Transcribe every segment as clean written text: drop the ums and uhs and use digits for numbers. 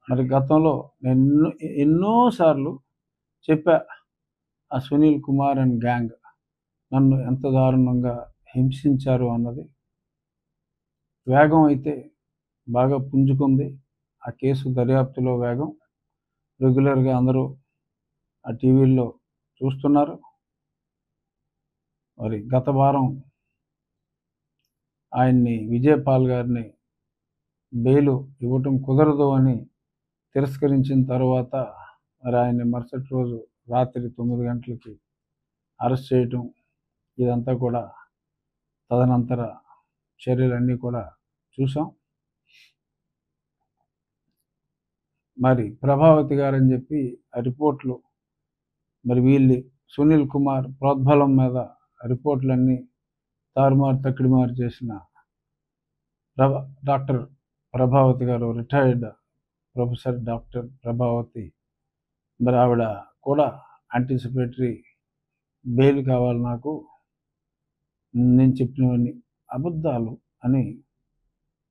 మరి గతంలో నేను ఎన్నో సార్లు చెప్పా. ఆ సునీల్ కుమార్ అండ్ గ్యాంగ్ నన్ను ఎంత దారుణంగా హింసించారు అన్నది. వేగం అయితే బాగా పుంజుకుంది. ఆ కేసు దర్యాప్తులో వేగం రెగ్యులర్గా అందరూ ఆ టీవీల్లో చూస్తున్నారు. మరి గత వారం ఆయన్ని విజయపాల్ గారిని బెయిల్ ఇవ్వటం కుదరదు అని తిరస్కరించిన తర్వాత మరి ఆయన్ని మరుసటి రోజు రాత్రి 9 గంటలకి అరెస్ట్ చేయటం, ఇదంతా కూడా తదనంతర చర్యలన్నీ కూడా చూసాం. మరి ప్రభావతి గారని చెప్పి ఆ రిపోర్ట్లు మరి వీళ్ళు సునీల్ కుమార్ ప్రోద్బలం మీద రిపోర్ట్లన్నీ తారుమారు తక్కిడిమారు చేసిన డాక్టర్ ప్రభావతి గారు, రిటైర్డ్ ప్రొఫెసర్ డాక్టర్ ప్రభావతి, మరి ఆవిడ కూడా యాంటిసిపేటరీ బెయిల్ కావాలి నాకు, నేను చెప్పినవన్నీ అబద్ధాలు అని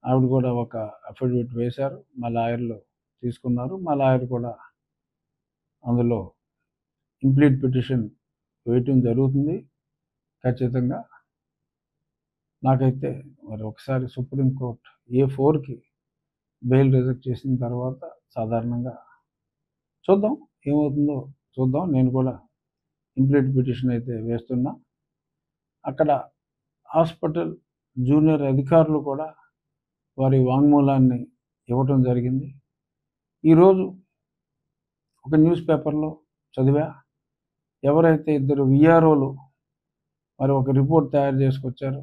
ఆవిడ కూడా ఒక అఫిడవిట్ వేశారు. మా లాయర్లు తీసుకున్నారు. మా లాయర్ కూడా అందులో ఇంప్లీట్ పిటిషన్ వేయటం జరుగుతుంది. ఖచ్చితంగా నాకైతే మరి ఒకసారి సుప్రీంకోర్టు A4కి బెయిల్ రిజెక్ట్ చేసిన తర్వాత సాధారణంగా చూద్దాం ఏమవుతుందో చూద్దాం. నేను కూడా ఇంప్లీట్ పిటిషన్ అయితే వేస్తున్నా. అక్కడ హాస్పిటల్ జూనియర్ అధికారులు కూడా వారి వాంగ్మూలాన్ని ఇవ్వటం జరిగింది. ఈరోజు ఒక న్యూస్ పేపర్లో చదివా, ఎవరైతే ఇద్దరు విఆర్ఓలు మరి ఒక రిపోర్ట్ తయారు చేసుకొచ్చారు,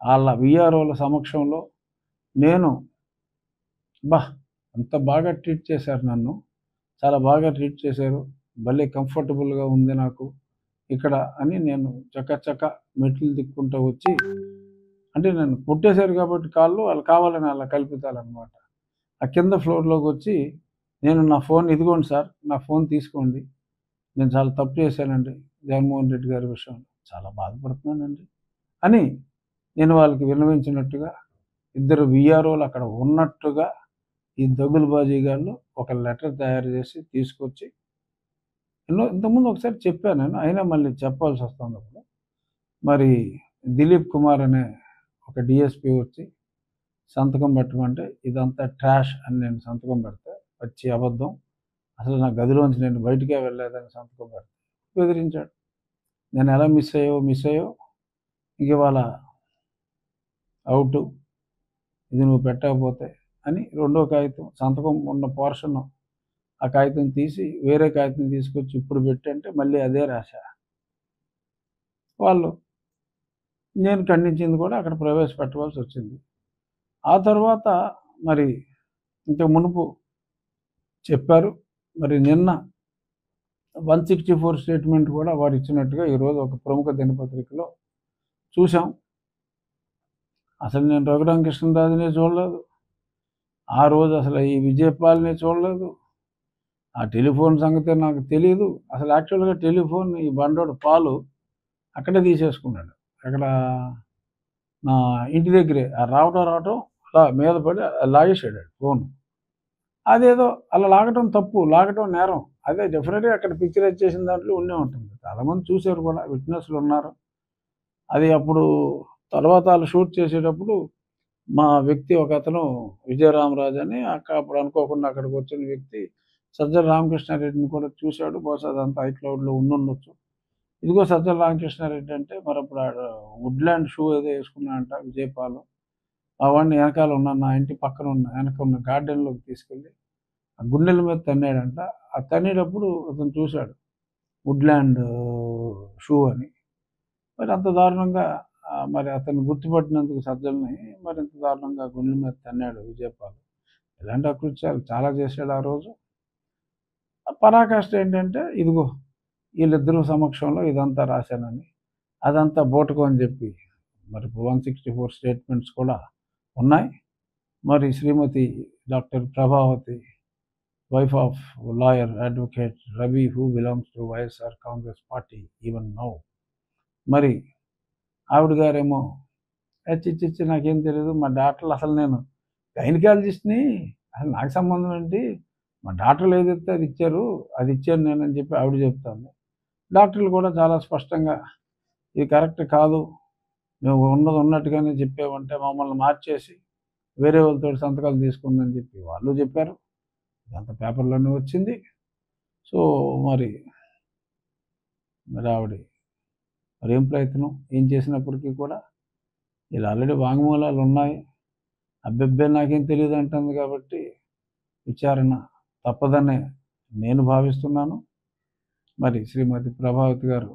వాళ్ళ విఆర్ఓల సమక్షంలో నేను అంత బాగా ట్రీట్ చేశారు నన్ను, చాలా బాగా ట్రీట్ చేశారు, భలే కంఫర్టబుల్గా ఉంది నాకు ఇక్కడ అని నేను చక్క మెట్లు దిక్కుంటూ వచ్చి, అంటే నన్ను కొట్టేశారు కాబట్టి కాళ్ళు, వాళ్ళు కావాలని అలా కల్పితాలన్నమాట. ఆ కింద ఫ్లోర్లోకి వచ్చి నేను నా ఫోన్ ఇదిగోండి సార్, నా ఫోన్ తీసుకోండి, నేను చాలా తప్పు చేశానండి జగన్మోహన్ రెడ్డి గారి విషయంలో, చాలా బాధపడుతున్నానండి అని నేను వాళ్ళకి విన్నవించినట్టుగా, ఇద్దరు విఆర్ఓలు అక్కడ ఉన్నట్టుగా ఈ దగులుబాజీ గారు ఒక లెటర్ తయారు చేసి తీసుకొచ్చి, ఇంతకుముందు ఒకసారి చెప్పాను నేను, అయినా మళ్ళీ చెప్పాల్సి వస్తుంది. అప్పుడు మరి దిలీప్ కుమార్ అనే ఒక డిఎస్పీ వచ్చి సంతకం పెట్టమంటే ఇదంతా ట్రాష్ అని నేను సంతకం పెడితే, వచ్చి అబద్ధం, అసలు నా గదిలోంచి నేను బయటికే వెళ్ళలేదని సంతకం పెడితే బెదిరించాడు. నేను ఎలా మిస్ అయ్యో ఇంక ఇవాళ అవుట్, ఇది నువ్వు పెట్టకపోతే అని రెండో కాగితం సంతకం ఉన్న పోర్షన్ ఆ కాగితం తీసి వేరే కాగితం తీసుకొచ్చి ఇప్పుడు పెట్టంటే మళ్ళీ అదే రాశా. వాళ్ళు నేను ఖండించింది కూడా అక్కడ ప్రవేశపెట్టవలసి వచ్చింది. ఆ తర్వాత మరి ఇంత మునుపు చెప్పారు, మరి నిన్న 164 స్టేట్మెంట్ కూడా వారు ఇచ్చినట్టుగా ఈరోజు ఒక ప్రముఖ దినపత్రికలో చూసాం. అసలు నేను రఘురామకృష్ణరాజునే చూడలేదు, ఆ రోజు అసలు ఈ విజయపాల్ని చూడలేదు, ఆ టెలిఫోన్ సంగతి నాకు తెలియదు. అసలు యాక్చువల్గా టెలిఫోన్ ఈ బండోడు పాలు అక్కడే తీసేసుకున్నాడు, అక్కడ నా ఇంటి దగ్గరే రావటం అలా మీద పడి లాగేసాడు ఫోన్. అదేదో అలా లాగటం తప్పు, లాగటం నేరం, అదే డెఫినెట్గా అక్కడ పిక్చరైజ్ చేసిన దాంట్లో ఉండే ఉంటుంది. చాలామంది చూశారు కూడా, విట్నెస్లు ఉన్నారు. అది అప్పుడు తర్వాత వాళ్ళు షూట్ చేసేటప్పుడు మా వ్యక్తి ఒక అతను విజయరామరాజు అని అప్పుడు అనుకోకుండా అక్కడికి వచ్చిన వ్యక్తి సజ్జల రామకృష్ణారెడ్డిని కూడా చూశాడు. బహుశా అదంతా ఐక్లౌడ్లో ఉండొచ్చు. ఇదిగో సజ్జల రామకృష్ణారెడ్డి అంటే మరి అప్పుడు వుడ్లాండ్ షూ ఏదో వేసుకున్నాడంట విజయపాలు. ఆ వాడిని వెనకాల ఉన్న నా ఇంటి పక్కన వెనక ఉన్న గార్డెన్లోకి తీసుకెళ్ళి ఆ గుండెల మీద తన్నాడంట. ఆ తన్నేటప్పుడు అతను చూశాడు వుడ్లాండ్ షూ అని. మరి అంత దారుణంగా మరి అతను గుర్తుపట్టినందుకు సజ్జల్ని మరి ఇంత దారుణంగా గుండెల మీద తన్నాడు విజయపాల్. ఇలాంటి అకృత్యాలు చాలా చేశాడు ఆ రోజు. పరాకాష్ట ఏంటంటే ఇదిగో వీళ్ళిద్దరూ సమక్షంలో ఇదంతా రాశానని, అదంతా బోటకం అని చెప్పి మరి 164 స్టేట్మెంట్స్ కూడా ఉన్నాయి. మరి Srimati doctor Prabhavathi, wife of lawyer advocate Ravi who belongs to YSR Congress party even now, మరి ఆవిడ గారేమో చిచ్చి నాకేం తెలియదు, మా డాక్టర్లు అసలు నేను గైనకాలజిస్ట్ని, అసలు నాకు సంబంధం ఏంటి? మా డాక్టర్లు ఏదైతే అది ఇచ్చాను నేనని చెప్పి ఆవిడ చెప్తుంది. డాక్టర్లు కూడా చాలా స్పష్టంగా ఇది కరెక్ట్ కాదు. నువ్వు ఉన్నది ఉన్నట్టుగానే చెప్పావంటే మమ్మల్ని మార్చేసి వేరే వాళ్ళతోటి సంతకాలు తీసుకుందని చెప్పి వాళ్ళు చెప్పారు. ఇదంతా పేపర్‌లోనే వచ్చింది. సో, మరి ఆవిడ మరేం ప్రయత్నం, ఏం చేసినప్పటికీ కూడా ఇలా ఆల్రెడీ వాంగ్మూలాలున్నాయి. అబ్బెబ్బే! నాకేం తెలీదంటుంది కాబట్టి విచారణ తప్పదనే నేను భావిస్తున్నాను. మరి శ్రీమతి ప్రభావతి గారు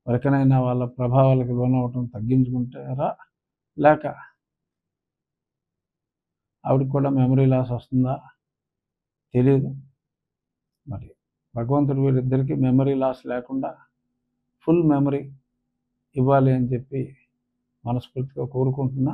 ఇకనైనా వాళ్ళ ప్రభావాలకు లోనవ్వటం తగ్గించుకుంటారా? లేక ఆవిడకి కూడా మెమరీ లాస్ వస్తుందా? తెలీదు. మరి భగవంతుడు వీరిద్దరికీ మెమరీ లాస్ లేకుండా ఫుల్ మెమరీ ఇవ్వాలి అని చెప్పి మనస్ఫూర్తిగా కోరుకుంటున్నా.